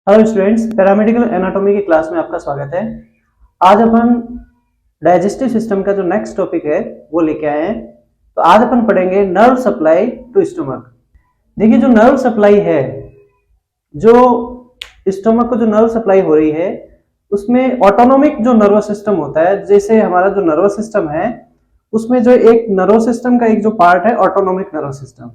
Hello students, paramedical anatomy की class में आपका स्वागत है। आज अपन डाइजेस्टिव सिस्टम का जो नेक्स्ट टॉपिक है वो लेके आए हैं। तो आज अपन पढ़ेंगे नर्व सप्लाई टू स्टमक। देखिए, जो नर्व सप्लाई है, जो स्टमक को जो नर्व सप्लाई हो रही है, उसमें ऑटोनोमिक जो नर्वस सिस्टम होता है, जैसे हमारा जो नर्वस सिस्टम है उसमें जो एक नर्वस सिस्टम का एक जो पार्ट है ऑटोनोमिक नर्वस सिस्टम।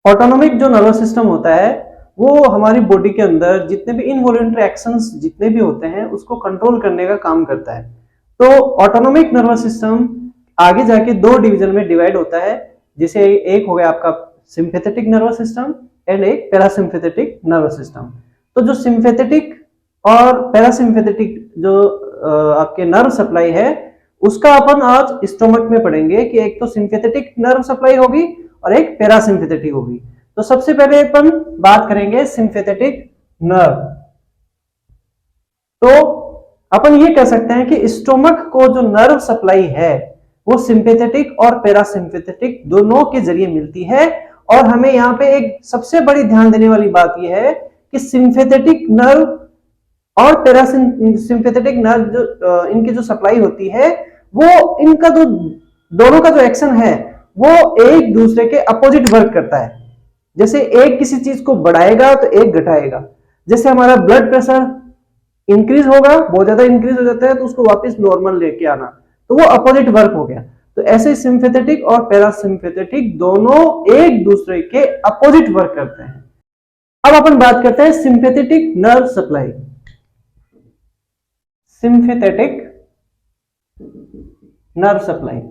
ऑटोनोमिक जो नर्वस सिस्टम होता है वो हमारी बॉडी के अंदर जितने भी इनवॉलंटरी एक्शंस जितने भी होते हैं उसको कंट्रोल करने का काम करता है। तो ऑटोनोमिक नर्वस सिस्टम आगे जाके दो डिवीजन में डिवाइड होता है, जैसे एक हो गया आपका सिंपैथेटिक नर्वस सिस्टम एंड एक पैरासिम्पैथेटिक नर्वस सिस्टम। तो जो सिंपैथेटिक और पैरासिम्पैथेटिक जो आपके नर्व सप्लाई है उसका अपन आज स्टोमक में पढ़ेंगे कि एक तो सिंपैथेटिक नर्व सप्लाई होगी और एक पैरासिम्पैथेटिक होगी। तो सबसे पहले अपन बात करेंगे सिंपैथेटिक नर्व। तो अपन ये कह सकते हैं कि स्टोमक को जो नर्व सप्लाई है वो सिंपैथेटिक और पैरासिम्पैथेटिक दोनों के जरिए मिलती है। और हमें यहाँ पे एक सबसे बड़ी ध्यान देने वाली बात यह है कि सिंपैथेटिक नर्व और पैरासिम्पैथेटिक नर्व जो इनकी जो सप्लाई होती है वो इनका जो दोनों का जो एक्शन है वो एक दूसरे के अपोजिट वर्क करता है। जैसे एक किसी चीज को बढ़ाएगा तो एक घटाएगा। जैसे हमारा ब्लड प्रेशर इंक्रीज होगा, बहुत ज्यादा इंक्रीज हो जाता है तो उसको वापस नॉर्मल लेके आना, तो वो अपोजिट वर्क हो गया। तो ऐसे सिंपैथेटिक और पैरासिम्पैथेटिक दोनों एक दूसरे के अपोजिट वर्क करते हैं। अब अपन बात करते हैं sympathetic nerve supply. Sympathetic nerve supply,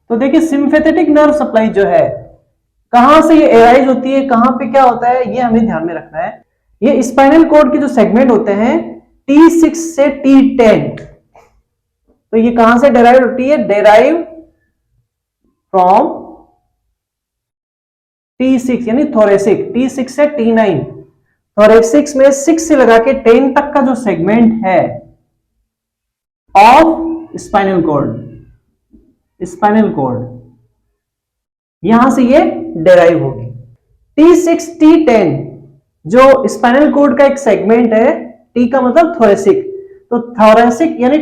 तो देखिए सिंपैथेटिक नर्व सप्लाई जो है कहां से ये एराइज होती है, कहां पे क्या होता है, ये हमें ध्यान में रखना है। ये स्पाइनल कॉर्ड के जो सेगमेंट होते हैं T6 से T10, तो ये कहां से डेराइव होती है, डेराइव फ्रॉम T6 यानी थोरेसिक, T6 से T9। थोरेसिक में 6 से लगा के 10 तक का जो सेगमेंट है of spinal cord, spinal cord, यहां से ये डेराइव होगी। T6 T10 जो स्पाइनल कॉर्ड का एक सेगमेंट है, T का मतलब थोरेसिक, तो थोरेसिक यानी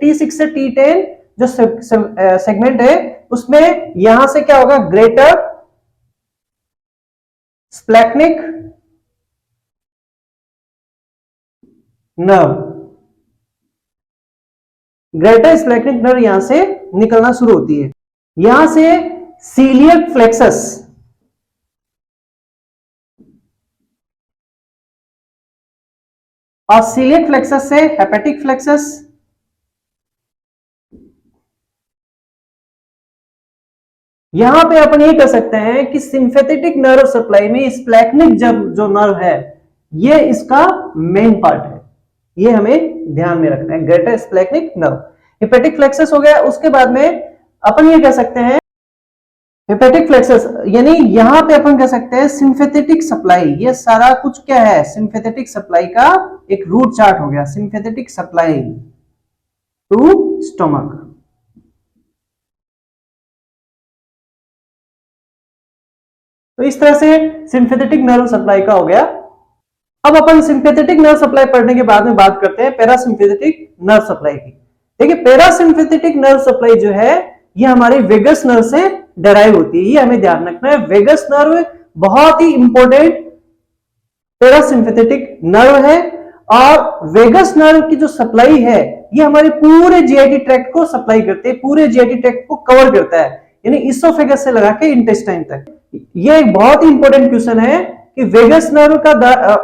T6 से T10 जो सेगमेंट है उसमें यहां से क्या होगा, ग्रेटर स्प्लैक्निक नर्व, ग्रेटर स्प्लैक्निक नर्व यहां से निकलना शुरू होती है। यहां से सीलियक फ्लेक्सस, और सीलियक फ्लेक्सस से हेपेटिक फ्लेक्सस, यहां पे अपन ये कह सकते हैं कि सिंपैथेटिक नर्व सप्लाई में स्प्लैक्निक जो नर्व है ये इसका मेन पार्ट है, ये हमें ध्यान में रखना है, ग्रेटर स्प्लैक्निक नर्व। हेपेटिक फ्लेक्सस हो गया। उसके बाद में अपन ये कह सकते हैं हेपेटिक फ्लेक्सस, यानी यहां पे अपन कह सकते हैं सिंपैथेटिक सप्लाई, ये सारा कुछ क्या है, सिंपैथेटिक सप्लाई का एक रूट चार्ट हो गया, सिंपैथेटिक सप्लाई टू स्टोमक। तो इस तरह से सिंपैथेटिक नर्व सप्लाई का हो गया। अब अपन सिंपैथेटिक नर्व सप्लाई पढ़ने के बाद में बात करते हैं पैरासिम्पैथेटिक नर्व सप्लाई की। देखिए, पैरासिम्पैथेटिक नर्व सप्लाई जो है ये हमारी वेगस नर्व से डेराइव होती है, ये हमें ध्यान रखना है। वेगस नर्व बहुत ही इंपॉर्टेंट पैरासिम्पैथेटिक नर्व है, और वेगस नर्व की जो सप्लाई है ये हमारे पूरे जीआईटी ट्रैक्ट को सप्लाई करते हैं, पूरे जीआईटी ट्रैक्ट को कवर करता है, यानी इसोफेगस से लगा के इंटेस्टाइन तक। ये एक बहुत ही इंपॉर्टेंट क्वेश्चन है कि वेगस नर्व का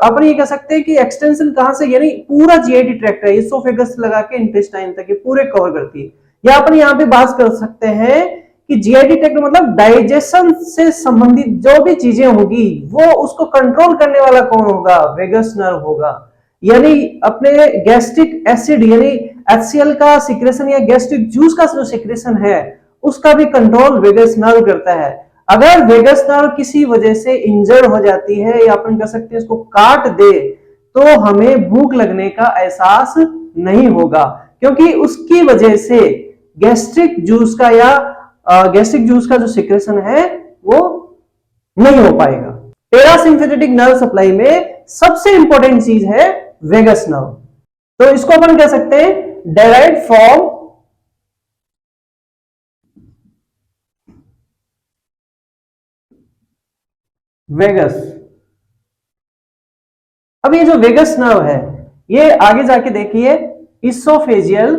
अपन ये कह सकते हैं कि एक्सटेंशन कहां से, यानी पूरा जीआईटी ट्रैक्ट है, इसोफेगस से लगा के इंटेस्टाइन तक ये पूरे कवर करती है। या अपन यहाँ पे बात कर सकते हैं कि जीआईटी ट्रैक्ट मतलब डाइजेशन से संबंधित जो भी चीजें होगी वो उसको कंट्रोल करने वाला कौन होगा, वेगस नर्व होगा। यानी अपने गैस्ट्रिक एसिड यानी HCl का सिक्रेशन या गैस्ट्रिक जूस का जो सिक्रेशन है उसका भी कंट्रोल वेगस नर्व करता है। अगर वेगस नर्व किसी वजह से इंजर्ड हो जाती है या अपन कह सकते हैं इसको काट दे तो हमें भूख लगने का एहसास नहीं होगा, क्योंकि उसकी वजह से गैस्ट्रिक जूस का जो सिक्रेशन है वो नहीं हो पाएगा। पैरासिम्पैथेटिक नर्व सप्लाई में सबसे इंपॉर्टेंट चीज है वेगस नर्व। तो इसको अपन कह सकते हैं डेराइव्ड फ्रॉम वेगस। अब ये जो वेगस नर्व है ये आगे जाके देखिए इसोफेजियल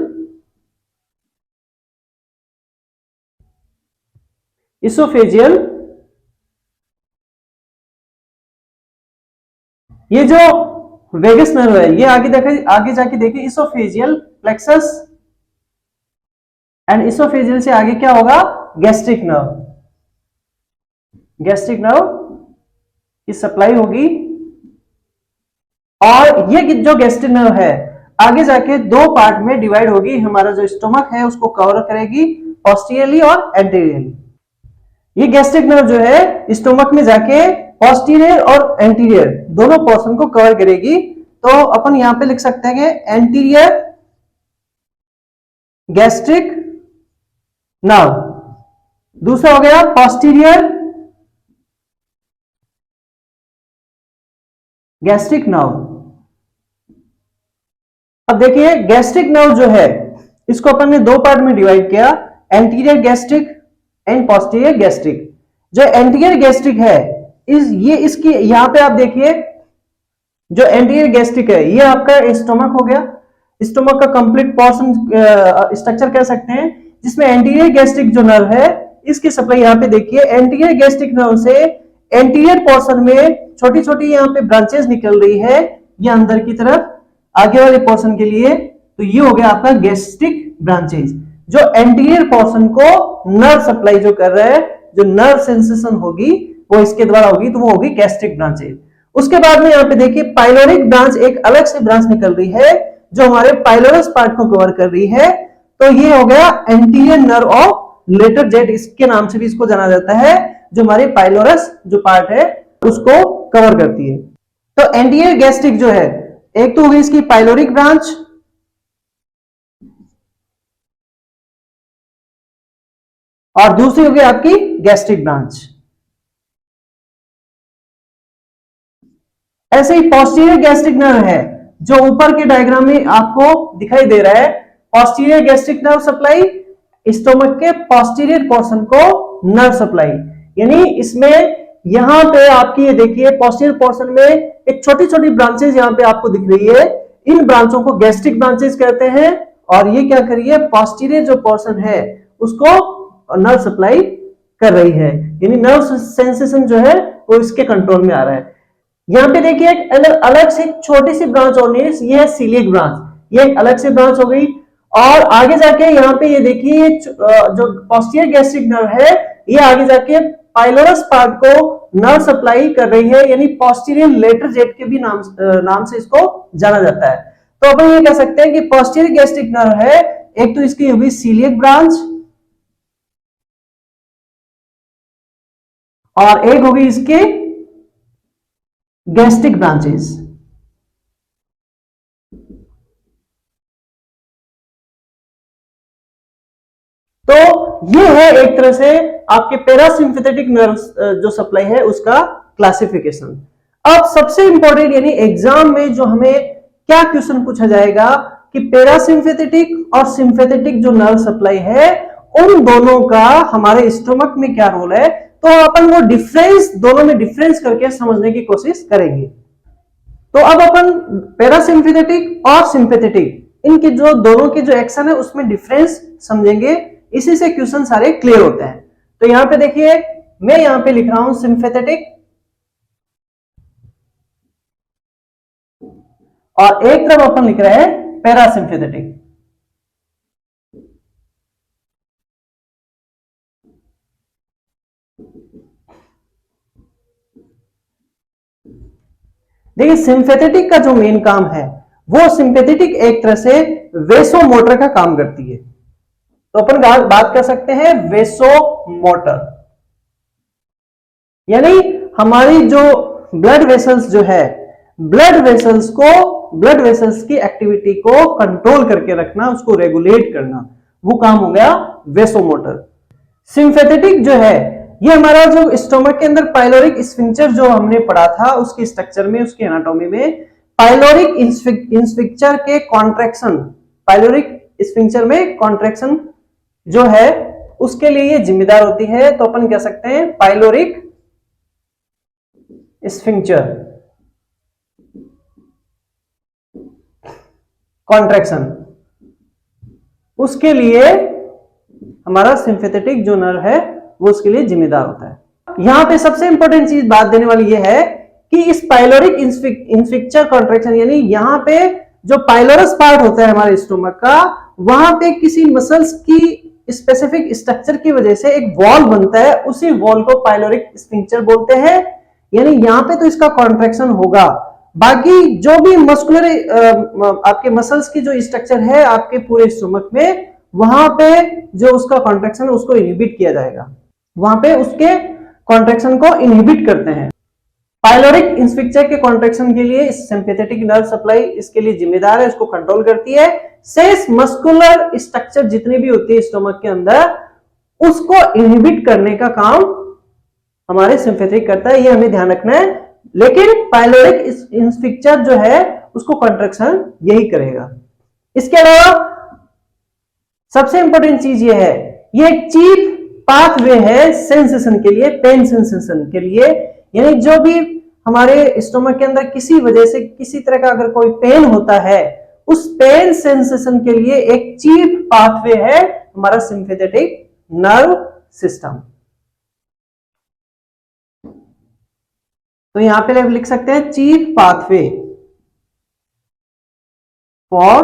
ये जो वेगस नर्व है ये आगे जाके देखिए इसोफेजियल प्लेक्सस एंड इसोफेजियल से आगे क्या होगा गैस्ट्रिक नर्व की सप्लाई होगी। और ये जो गैस्ट्रिक नर्व है आगे जाके दो पार्ट में डिवाइड होगी, हमारा जो स्टोमक है उसको कवर करेगी पोस्टीरियरली और एंटीरियरली। ये गैस्ट्रिक नर्व जो है स्टोमक में जाके पोस्टीरियर और एंटीरियर दोनों पोर्शन को कवर करेगी। तो अपन यहां पे लिख सकते हैं कि एंटीरियर गैस्ट्रिक नर्व, दूसरा हो गया पोस्टीरियर गैस्ट्रिक नर्व। अब देखिए गैस्ट्रिक नर्व जो है इसको अपन ने दो पार्ट में डिवाइड किया, anterior gastric and posterior gastric. जो एंटीरियर गैस्ट्रिक है इसकी यहां पे आप देखिए जो एंटीरियर गैस्ट्रिक है ये आपका स्टोमक हो गया, स्टोमक का कंप्लीट पोर्शन स्ट्रक्चर कह सकते हैं, जिसमें एंटीरियर गैस्ट्रिक जो नर्व है इसकी सप्लाई यहां पे देखिए एंटीरियर गैस्ट्रिक नर्व से एंटीरियर पोर्शन में छोटी छोटी यहाँ पे ब्रांचेस निकल रही है ये अंदर की तरफ आगे वाले पोर्शन के लिए। तो ये हो गया आपका गैस्ट्रिक ब्रांचेस जो एंटीरियर पोर्शन को नर्व सप्लाई जो कर रहा है, जो नर्व सेंसेशन होगी वो इसके द्वारा होगी, तो वो होगी गैस्ट्रिक ब्रांचेस। उसके बाद में यहाँ पे देखिए पाइलोरिक ब्रांच एक अलग से ब्रांच निकल रही है जो हमारे पाइलोरस पार्ट को कवर कर रही है। तो ये हो गया anterior nerve of letter jet, इसके नाम से भी इसको जाना जाता है, जो हमारे पाइलोरस जो पार्ट है उसको कवर करती है। तो एंटीरियर गैस्ट्रिक जो है एक तो होगी इसकी पाइलोरिक ब्रांच और दूसरी होगी आपकी गैस्ट्रिक ब्रांच। ऐसे ही पोस्टीरियर गैस्ट्रिक नर्व है जो ऊपर के डायग्राम में आपको दिखाई दे रहा है, posterior gastric nerve supply stomach के पोस्टीरियर पोर्शन को नर्व सप्लाई, यानी इसमें यहां पे आपकी ये देखिए पोस्टीरियर पोर्शन में एक छोटी छोटी ब्रांचेस यहां पे आपको दिख रही है, इन ब्रांचों को गैस्ट्रिक ब्रांचेस कहते हैं। और ये क्या कर रही है पोस्टीरियर जो पोर्शन है उसको नर्व सप्लाई कर रही है, यानी नर्व सेंसेशन जो है वो इसके कंट्रोल में आ रहा है। यहाँ पे देखिए एक अलग से छोटी सी ब्रांच और ये है सीलिएक ब्रांच, ये एक अलग से ब्रांच हो गई। और आगे जाके यहाँ पे ये देखिए जो पोस्टीरियर गैस्ट्रिक नर्व है ये आगे जाके पाइलोरस पार्ट को नर्व सप्लाई कर रही है, यानी पोस्टीरियर लेटर जेट के भी नाम से इसको जाना जाता है। तो अपन ये कह सकते हैं कि पोस्टीरियर गैस्ट्रिक नर्व है एक तो इसकी होगी सीलिएक ब्रांच और एक होगी इसके गैस्ट्रिक ब्रांचेस। तो ये है एक तरह से आपके पैरासिम्पैथेटिक नर्व जो सप्लाई है उसका क्लासिफिकेशन। अब सबसे इंपॉर्टेंट यानी एग्जाम में जो हमें क्या क्वेश्चन पूछा जाएगा कि पैरासिम्पैथेटिक और सिंपैथेटिक जो नर्व सप्लाई है उन दोनों का हमारे स्टोमक में क्या रोल है, तो अपन वो डिफरेंस दोनों में डिफरेंस करके समझने की कोशिश करेंगे। तो अब अपन पैरासिम्पैथेटिक और सिंपैथेटिक इनके जो दोनों के जो एक्शन है उसमें डिफरेंस समझेंगे, इसी से क्वेश्चन सारे क्लियर होते हैं। तो यहां पे देखिए मैं यहां पे लिख रहा हूं सिंपैथेटिक और एक तरफ अपन लिख रहे हैं पैरासिम्पैथेटिक। देखिए सिंपैथेटिक का जो मेन काम है वो सिंपैथेटिक एक तरह से वेसोमोटर का काम करती है। तो अपन बात कर सकते हैं वेसोमोटर, यानी हमारी जो ब्लड वेसल्स जो है ब्लड वेसल्स की एक्टिविटी को कंट्रोल करके रखना, उसको रेगुलेट करना, वो काम हो गया वेसोमोटर। सिंपैथेटिक जो है ये हमारा जो स्टोमक के अंदर पाइलोरिक स्फिंक्टर जो हमने पढ़ा था उसके स्ट्रक्चर में, उसके एनाटॉमी में पाइलोरिक स्फिंक्टर के कॉन्ट्रैक्शन, पाइलोरिक स्फिंक्टर में कॉन्ट्रैक्शन जो है उसके लिए ये जिम्मेदार होती है। तो अपन कह सकते हैं पाइलोरिक स्फिंक्टर कॉन्ट्रैक्शन, उसके लिए हमारा सिंपैथेटिक जो नर्व है वो उसके लिए जिम्मेदार होता है। यहां पे सबसे इंपॉर्टेंट चीज बात देने वाली ये है कि इस पाइलोरिक स्फिंक्टर कॉन्ट्रैक्शन यानी यहां पे जो पाइलोरस पार्ट होता है हमारे स्टोमक का, वहां पे किसी मसल्स की स्पेसिफिक स्ट्रक्चर की वजह से एक वॉल बनता है, उसी वॉल को पाइलोरिक स्फिंक्टर बोलते हैं। यानी यहां पे तो इसका कॉन्ट्रैक्शन होगा, बाकी जो भी मस्कुलर आपके मसल्स की जो स्ट्रक्चर है आपके पूरे स्टोमक में, वहां पे जो उसका कॉन्ट्रैक्शन उसको इनहिबिट किया जाएगा, वहां पे उसके कॉन्ट्रैक्शन को इनहिबिट करते हैं। पाइलोरिक स्फिंक्टर के कॉन्ट्रैक्शन के लिए सिंपैथेटिक नर्व सप्लाई इसके लिए जिम्मेदार है, उसको कंट्रोल करती है। शेष मस्कुलर स्ट्रक्चर जितनी भी होती है स्टोमक के अंदर, उसको इनहिबिट करने का काम हमारे सिंपैथेटिक करता है, ये हमें ध्यान रखना है। लेकिन पाइलोरिक स्फिंक्टर जो है उसको कॉन्ट्रैक्शन यही करेगा। इसके अलावा सबसे इंपॉर्टेंट चीज ये है, ये एक चीप पाथवे है सेंसेशन के लिए, पेन सेंसेशन के लिए। यानी जो भी हमारे स्टोमक के अंदर किसी वजह से किसी तरह का अगर कोई पेन होता है, उस पेन सेंसेशन के लिए एक चीप पाथवे है हमारा सिंपैथेटिक नर्व सिस्टम। तो यहां पे आप लिख सकते हैं chief pathway for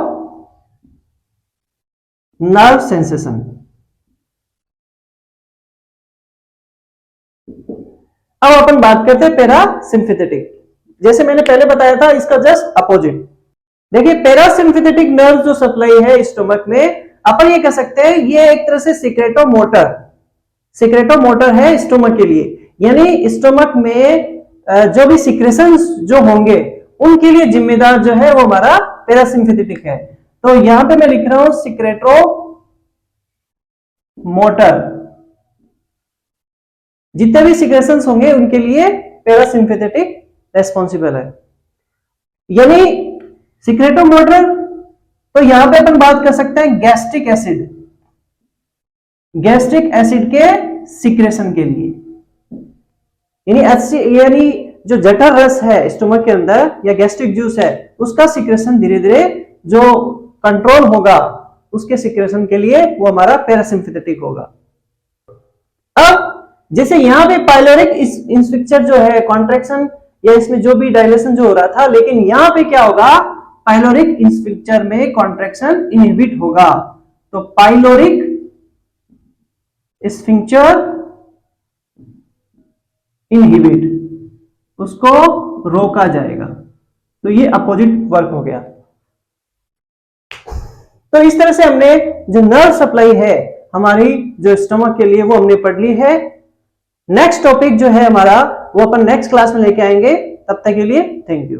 nerve sensation. अब अपन बात करते हैं पैरासिम्पैथेटिक। जैसे मैंने पहले बताया था इसका जस्ट अपोजिट। देखिए पैरासिम्पैथेटिक नर्व जो सप्लाई है स्टोमक में, अपन ये कह सकते हैं ये एक तरह से सिक्रेटो मोटर है स्टोमक के लिए। यानी स्टोमक में जो भी सिक्रेशंस जो होंगे उनके लिए जिम्मेदार जो है वो हमारा पैरासिम्पैथेटिक है। तो यहां पे मैं लिख रहा हूं सिक्रेटो मोटर, जितने भी सिक्रेशंस होंगे उनके लिए पैरासिम्पैथेटिक रेस्पॉन्सिबल है। यानी सिक्रेटो मोटर, तो यहां पे अपन बात कर सकते हैं गैस्ट्रिक एसिड के सिक्रेशन के लिए। यानी जो जठर रस है स्टोमक के अंदर या गैस्ट्रिक जूस है उसका सिक्रेशन धीरे धीरे जो कंट्रोल होगा उसके सिक्रेशन के लिए वो हमारा पैरासिम्पैथेटिक होगा। अब जैसे यहां पे पाइलोरिक स्फिंक्टर जो है कॉन्ट्रैक्शन या इसमें जो भी डायलेशन जो हो रहा था, लेकिन यहां पे क्या होगा, पाइलोरिक स्फिंक्टर में कॉन्ट्रैक्शन इनहिबिट होगा। तो पाइलोरिक स्फिंक्टर इनहिबिट, उसको रोका जाएगा। तो ये अपोजिट वर्क हो गया। तो इस तरह से हमने जो नर्व सप्लाई है हमारी जो स्टोमक के लिए वो हमने पढ़ ली है। नेक्स्ट टॉपिक जो है हमारा वो अपन नेक्स्ट क्लास में लेके आएंगे। तब तक के लिए थैंक यू।